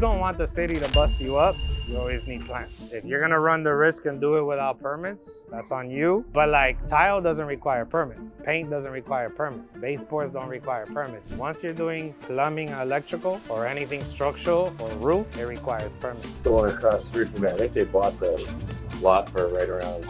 don't want the city to bust you up, you always need plans. If you're gonna run the risk and do it without permits, that's on you. But like tile doesn't require permits. Paint doesn't require permits. Baseboards don't require permits. Once you're doing plumbing, electrical, or anything structural or roof, it requires permits. The one across the street from me, I think they bought the lot for right around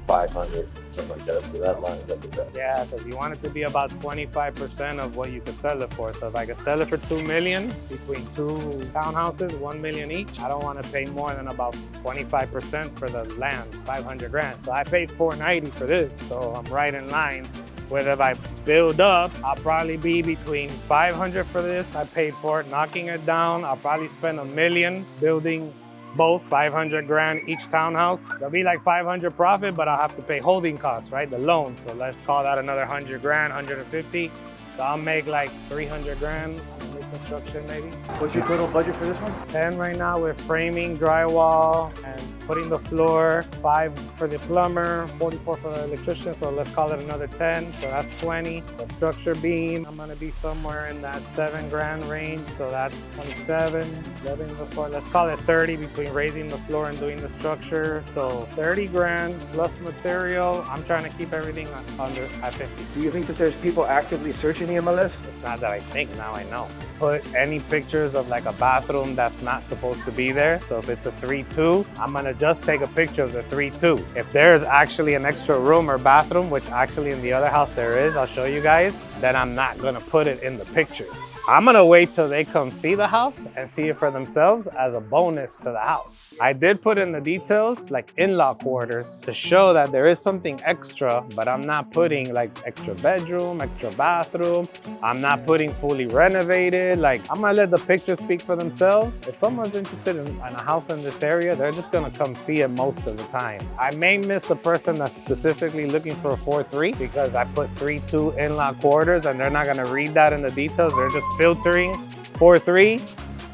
500, something like that. So that lines up with that. Yeah, because you want it to be about 25% of what you could sell it for. So if I could sell it for $2 million between two townhouses, $1 million each, I don't want to pay more than about 25% for the land, 500 grand. So I paid $490 for this, so I'm right in line. With if I build up, I'll probably be between 500 for this. I paid for it, knocking it down. I'll probably spend $1 million building both, 500 grand each townhouse. There'll be like 500 profit, but I'll have to pay holding costs, right? The loan. So let's call that another 100 grand, 150. So I'll make like 300 grand on the construction maybe. What's your total budget for this one? 10 right now with framing, drywall, and putting the floor, 5 for the plumber, 44 for the electrician, so let's call it another 10, so that's 20. The structure beam, I'm gonna be somewhere in that 7 grand range, so that's 27. 11 before, let's call it 30 between raising the floor and doing the structure, so 30 grand plus material. I'm trying to keep everything under at 50. Do you think that there's people actively searching the MLS? It's not that I think, now I know. Put any pictures of like a bathroom that's not supposed to be there. So if it's a 3-2, I'm gonna just take a picture of the 3-2. If there's actually an extra room or bathroom, which actually in the other house there is, I'll show you guys, then I'm not gonna put it in the pictures. I'm gonna wait till they come see the house and see it for themselves as a bonus to the house. I did put in the details, like in-law quarters, to show that there is something extra, but I'm not putting like extra bedroom, extra bathroom. I'm not putting fully renovated. Like, I'm gonna let the pictures speak for themselves. If someone's interested in a house in this area, they're just gonna come see it most of the time. I may miss the person that's specifically looking for a 4-3 because I put 3-2 in-law quarters and they're not gonna read that in the details. They're just filtering 4-3.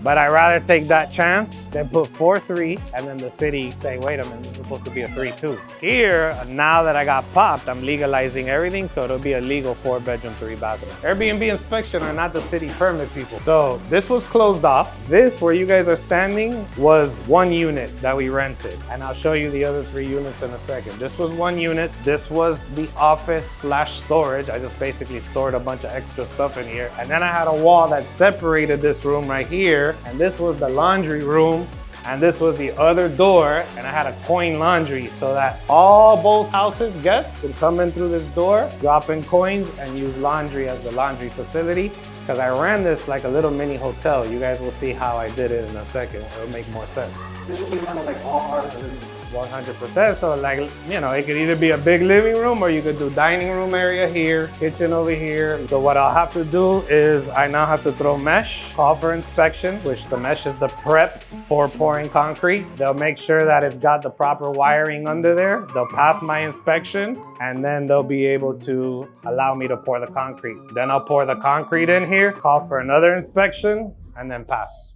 But I'd rather take that chance than put 4-3 and then the city say, wait a minute, this is supposed to be a 3-2. Here, now that I got popped, I'm legalizing everything, so it'll be a legal 4-bedroom, 3-bathroom. Airbnb inspection are not the city permit people. So this was closed off. This, where you guys are standing, was 1 unit that we rented. And I'll show you the other 3 units in a second. This was 1 unit. This was the office/storage. I just basically stored a bunch of extra stuff in here. And then I had a wall that separated this room right here. And this was the laundry room, and this was the other door, and I had a coin laundry so that both houses, guests, could come in through this door, drop in coins, and use laundry as the laundry facility. Because I ran this like a little mini hotel. You guys will see how I did it in a second. It'll make more sense. This will be kind of like all ours. 100%. So like, you know, it could either be a big living room or you could do dining room area here, kitchen over here. So what I'll have to do is I now have to throw mesh, call for inspection, which the mesh is the prep for pouring concrete. They'll make sure that it's got the proper wiring under there. They'll pass my inspection and then they'll be able to allow me to pour the concrete. Then I'll pour the concrete in here, call for another inspection, and then pass.